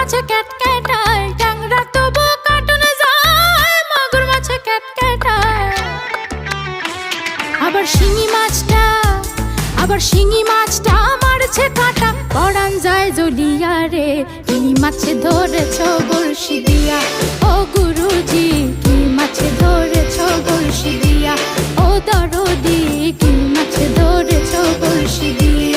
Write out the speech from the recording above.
মাছে ক্যাটক্যাটায়, ট্যাংরা তবু কাটুনে যায়, মাগুর মাছে ক্যাটক্যাটায়। আবার শিঙি মাছটা মারছে কাঁটা, পরান যায় জ্বলিয়া রে। কি মাছে ধরেছ বড়শি দিয়া, ও গুরুজি কি মাছে ধরেছ বড়শি দিয়া, ও দরদি কি মাছে ধরেছ বড়শি দিয়া।